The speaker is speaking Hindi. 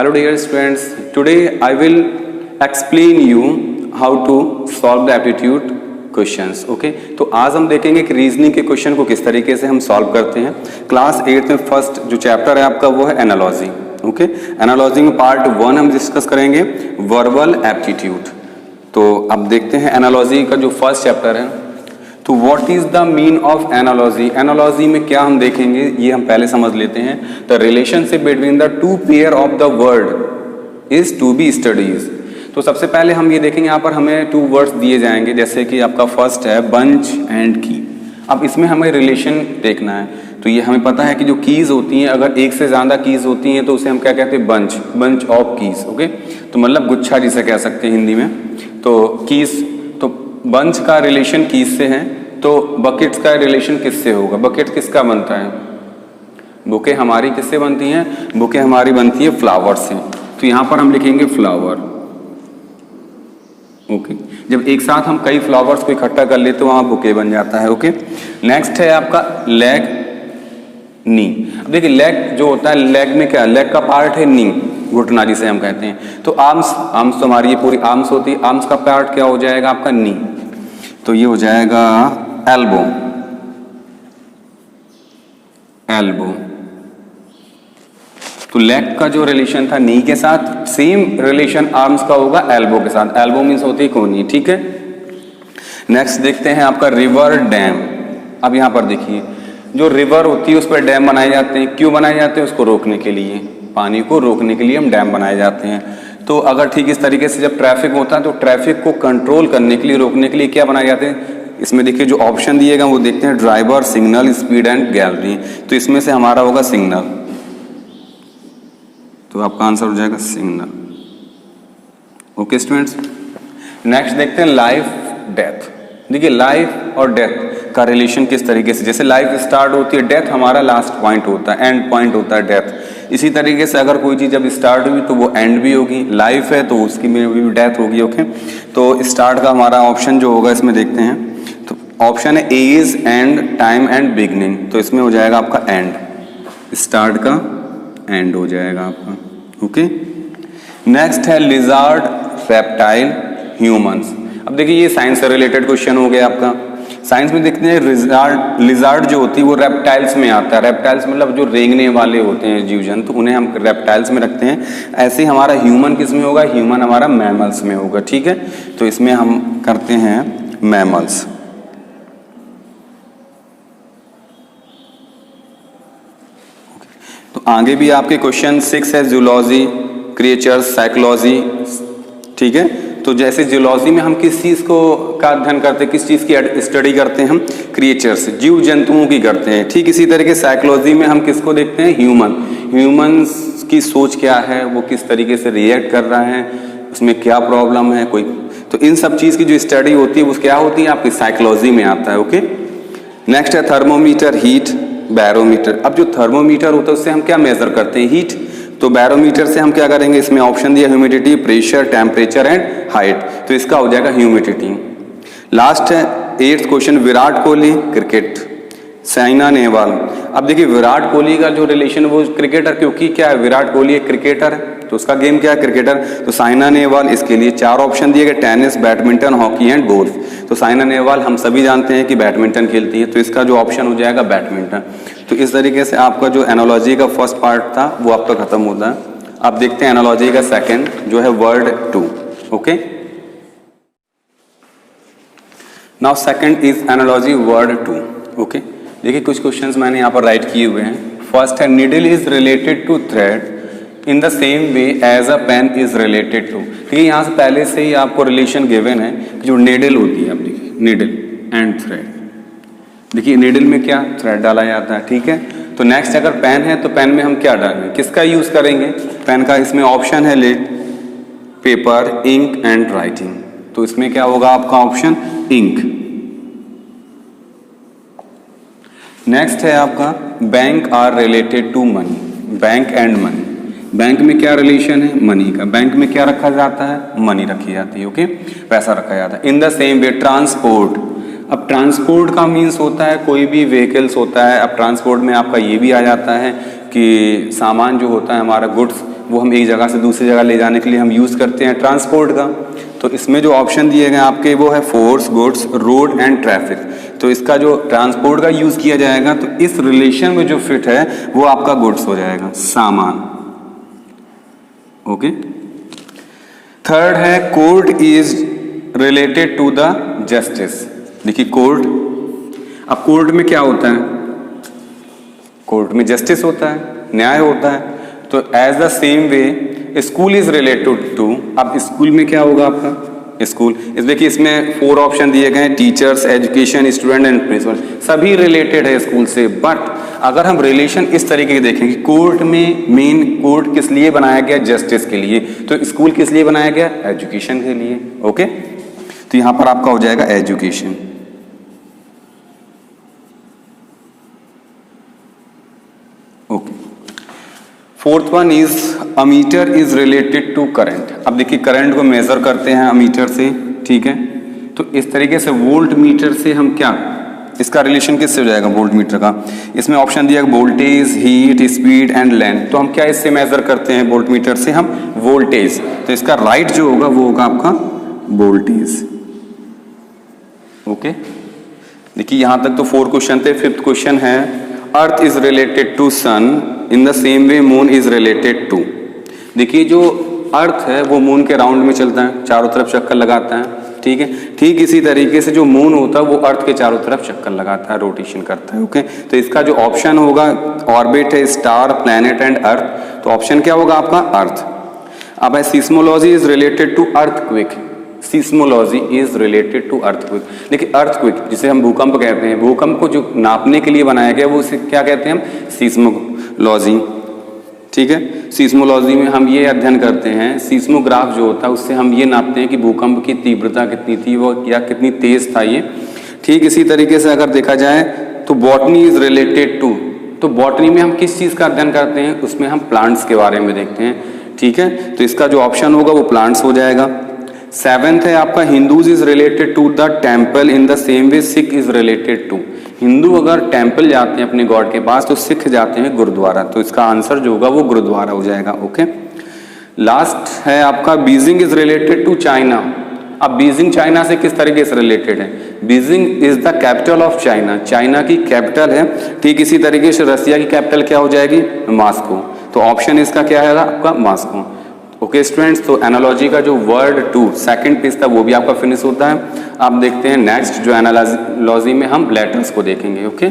Hello dear students, today I will explain you how to solve the aptitude questions. Okay तो आज हम देखेंगे कि रीजनिंग के क्वेश्चन को किस तरीके से हम सॉल्व करते हैं. क्लास 8 में फर्स्ट जो चैप्टर है आपका वो है एनालॉजी. ओके एनालॉजी में पार्ट 1 हम डिस्कस करेंगे वर्बल एप्टीट्यूड. तो अब देखते हैं एनालॉजी का जो फर्स्ट चैप्टर है. तो what is the mean of analogy. Analogy में क्या हम देखेंगे ये हम पहले समझ लेते हैं. The relationship between the two pair of the word is to be studies. तो सबसे पहले हम ये देखेंगे, यहाँ पर हमें 2 वर्ड्स दिए जाएंगे, जैसे कि आपका फर्स्ट है बंच एंड की. अब इसमें हमें रिलेशन देखना है. तो ये हमें पता है कि जो कीज होती हैं, अगर एक से ज़्यादा कीज होती हैं तो उसे हम क्या कहते हैं, bunch, bunch of keys. Okay तो मतलब गुच्छा जिसे कह सकते हैं हिंदी में. तो कीज, तो बंच का रिलेशन कीज से है, तो बकेट्स का रिलेशन किससे होगा. बकेट किसका बनता है, बुके हमारी किससे बनती हैं, बुके हमारी बनती है फ्लावर से. तो यहाँ पर हम लिखेंगे फ्लावर. ओके जब एक साथ हम कई फ्लावर्स को इकट्ठा कर लेते तो वहां बुके बन जाता है. ओके नेक्स्ट है आपका लेग, नी. अब देखिए लेग जो होता है, लेग में क्या, लेग का पार्ट है नी, घुटना जिसे हम कहते हैं. तो आर्म्स, आर्म्स तो हमारी ये पूरी आर्म्स होती है, आर्म्स का पार्ट क्या हो जाएगा आपका नी. तो ये हो जाएगा एल्बो, एल्बो. तो लेग का जो रिलेशन था नी के साथ, सेम रिलेशन आर्म्स का होगा एल्बो के साथ. एल्बो मीन्स होती है कोहनी. ठीक है नेक्स्ट देखते हैं आपका रिवर डैम. अब यहाँ पर देखिए जो रिवर होती है उस पर डैम बनाए जाते हैं. क्यों बनाए जाते हैं, उसको रोकने के लिए, पानी को रोकने के लिए हम डैम बनाए जाते हैं. तो अगर ठीक इस तरीके से जब ट्रैफिक होता है तो ट्रैफिक को कंट्रोल करने के लिए, रोकने के लिए क्या बनाए जाते हैं. इसमें देखिए जो ऑप्शन दिएगा वो देखते हैं, driver, signal, speed and gallery. तो इसमें से हमारा होगा सिग्नल. तो आपका आंसर हो जाएगा सिग्नल. ओके स्टूडेंट्स नेक्स्ट देखते हैं लाइफ डेथ. देखिए लाइफ और डेथ का रिलेशन किस तरीके से, जैसे लाइफ स्टार्ट होती है, डेथ हमारा लास्ट पॉइंट होता है, एंड पॉइंट होता है डेथ. इसी तरीके से अगर कोई चीज़ जब स्टार्ट हुई तो वो एंड भी होगी. लाइफ है तो उसकी में भी डेथ होगी. ओके तो स्टार्ट का हमारा ऑप्शन जो होगा इसमें देखते हैं, तो ऑप्शन है age, end, time and beginning. तो इसमें हो जाएगा आपका एंड, स्टार्ट का एंड हो जाएगा आपका. ओके नेक्स्ट है लिजार्ड, रेप्टाइल, ह्यूमंस. अब देखिए ये साइंस से रिलेटेड क्वेश्चन हो गया आपका. साइंस में देखते हैं लिजार्ड जो होती है वो रेप्टाइल्स में आता है. रेप्टाइल्स मतलब जो रेंगने वाले होते हैं जीव जंतु, उन्हें हम रेप्टाइल्स में रखते हैं. ऐसे ही हमारा ह्यूमन किस में होगा, ह्यूमन हमारा मैमल्स में होगा. ठीक है तो इसमें हम करते हैं मैमल्स. तो आगे भी आपके क्वेश्चन 6 है जूलॉजी, क्रिएचर्स, साइकोलॉजी. ठीक है तो जैसे जूलॉजी में हम किस चीज़ को का अध्ययन करते हैं, किस चीज़ की स्टडी करते हैं, हम क्रिएचर्स, जीव जंतुओं की करते हैं. ठीक इसी तरीके साइकोलॉजी में हम किसको देखते हैं, ह्यूमन. ह्यूमंस की सोच क्या है, वो किस तरीके से रिएक्ट कर रहा है, उसमें क्या प्रॉब्लम है कोई. तो इन सब चीज़ की जो स्टडी होती है वो क्या होती है, आपकी साइकोलॉजी में आता है. ओके नेक्स्ट है थर्मोमीटर, हीट, बैरोमीटर. अब जो थर्मोमीटर होता है उससे हम क्या मेजर करते हैं, हीट. तो बैरोमीटर से हम क्या करेंगे, इसमें ऑप्शन दिया humidity, pressure, temperature and height. तो इसका हो जाएगा ह्यूमिडिटी. लास्ट है 8th question, Virat Kohli, cricket, Saina Nehwal. अब देखिए विराट कोहली का जो रिलेशन वो क्रिकेटर, क्योंकि क्या है विराट कोहली एक क्रिकेटर है तो उसका गेम क्या है, क्रिकेटर. तो साइना नेहवाल, इसके लिए 4 ऑप्शन दिए गए, tennis, badminton, hockey and golf. तो साइना नेहवाल हम सभी जानते हैं कि बैडमिंटन खेलती है, तो इसका जो ऑप्शन हो जाएगा बैडमिंटन. तो इस तरीके से आपका जो एनालॉजी का फर्स्ट पार्ट था वो आपका खत्म होता है. अब देखते हैं एनालॉजी का सेकंड जो है word 2. Okay now second is analogy word 2. Okay देखिए कुछ क्वेश्चंस मैंने यहाँ पर राइट किए हुए हैं. फर्स्ट है needle is related to thread in the same way as a pen is related to. देखिए यहाँ से पहले से ही आपको रिलेशन गिवन है कि जो नीडल होती है, आप देखिए नीडल एंड थ्रेड. देखिए नीडल में क्या, थ्रेड डाला जाता है. ठीक है तो नेक्स्ट अगर पेन है तो पेन में हम क्या डालेंगे, किसका यूज करेंगे, पेन का. इसमें ऑप्शन है lead, paper, ink and writing. तो इसमें क्या होगा आपका ऑप्शन इंक. नेक्स्ट है आपका bank are related to money, bank and money. Bank में क्या रिलेशन है, मनी का. बैंक में क्या रखा जाता है, मनी रखी जाती है. ओके पैसा रखा जाता है. इन द सेम वे ट्रांसपोर्ट. अब ट्रांसपोर्ट का मीन्स होता है कोई भी व्हीकल्स होता है. अब ट्रांसपोर्ट में आपका ये भी आ जाता है कि सामान जो होता है हमारा गुड्स वो हम एक जगह से दूसरी जगह ले जाने के लिए हम यूज़ करते हैं ट्रांसपोर्ट का। तो इसमें जो ऑप्शन दिए गए आपके वो है force, goods, road and traffic. तो इसका जो ट्रांसपोर्ट का यूज़ किया जाएगा तो इस रिलेशन में जो फिट है वो आपका गुड्स हो जाएगा, सामान। ओके। थर्ड है court is related to the justice. देखिए कोर्ट, अब कोर्ट में क्या होता है, कोर्ट में जस्टिस होता है, न्याय होता है। तो as the same way school is related to, अब स्कूल में क्या होगा आपका स्कूल। इस देखिए इसमें 4 ऑप्शन दिए गए हैं, teachers, education, student and principal, सभी रिलेटेड है स्कूल से। बट अगर हम रिलेशन इस तरीके के देखें कि कोर्ट में मेन कोर्ट किस लिए बनाया गया, जस्टिस के लिए, तो स्कूल किस लिए बनाया गया, एजुकेशन के लिए। ओके, तो यहां पर आपका हो जाएगा education. Okay. Fourth one is ammeter is related to current. अब देखिए करंट को मेजर करते हैं अमीटर से, ठीक है। तो इस तरीके से वोल्ट मीटर से हम क्या, इसका रिलेशन किससे हो जाएगा, वोल्ट मीटर का। इसमें ऑप्शन दिया voltage, heat, speed and length. तो हम क्या इससे मेजर करते हैं, वोल्ट मीटर से हम वोल्टेज। तो इसका राइट जो होगा वो होगा आपका वोल्टेज। ओके, देखिए यहां तक तो 4 क्वेश्चन थे। 5th क्वेश्चन है earth is related to sun in the same way moon is related to. देखिए जो अर्थ है वो मून के राउंड में चलता है, चारों तरफ चक्कर लगाता है, ठीक है। ठीक इसी तरीके से जो मून होता है वो अर्थ के चारों तरफ चक्कर लगाता है, रोटेशन करता है। ओके, तो इसका जो ऑप्शन होगा ऑर्बिट है स्टार, प्लैनेट एंड अर्थ। तो ऑप्शन क्या होगा आपका अर्थ। अब है seismology is related to earthquake. Seismology is related to earthquake. देखिए अर्थक्वेक जिसे हम भूकंप कहते हैं, भूकंप को जो नापने के लिए बनाया गया वो उसे क्या कहते हैं हम, सिस्मोलॉजी, ठीक है। सिस्मोलॉजी में हम ये अध्ययन करते हैं, सिस्मोग्राफ जो होता है उससे हम ये नापते हैं कि भूकंप की तीव्रता कितनी थी वो, या कितनी तेज था ये। ठीक इसी तरीके से अगर देखा जाए तो बॉटनी इज रिलेटेड टू, तो बॉटनी में हम किस चीज़ का अध्ययन करते हैं, उसमें हम प्लांट्स के बारे में देखते हैं, ठीक है। तो इसका जो ऑप्शन होगा वो प्लांट्स हो जाएगा। 7th है आपका Hindus is related to the temple in the same way Sikh is related to. Hindu अगर टेम्पल जाते हैं अपने गॉड के पास तो सिख जाते हैं गुरुद्वारा। तो इसका आंसर जो होगा वो गुरुद्वारा हो जाएगा। ओके, लास्ट है आपका Beijing is related to China. अब बीजिंग चाइना से किस तरीके से रिलेटेड है, Beijing is the capital of China, China की कैपिटल है। ठीक इसी तरीके से रसिया की कैपिटल क्या हो जाएगी, मॉस्को। तो ऑप्शन इसका क्या है आपका मॉस्को। ओके स्टूडेंट्स, तो एनालॉजी का जो वर्ड 2 सेकंड पेज था वो भी आपका फिनिश होता है। आप देखते हैं नेक्स्ट जो एनालॉजी में हम लेटर्स को देखेंगे। ओके।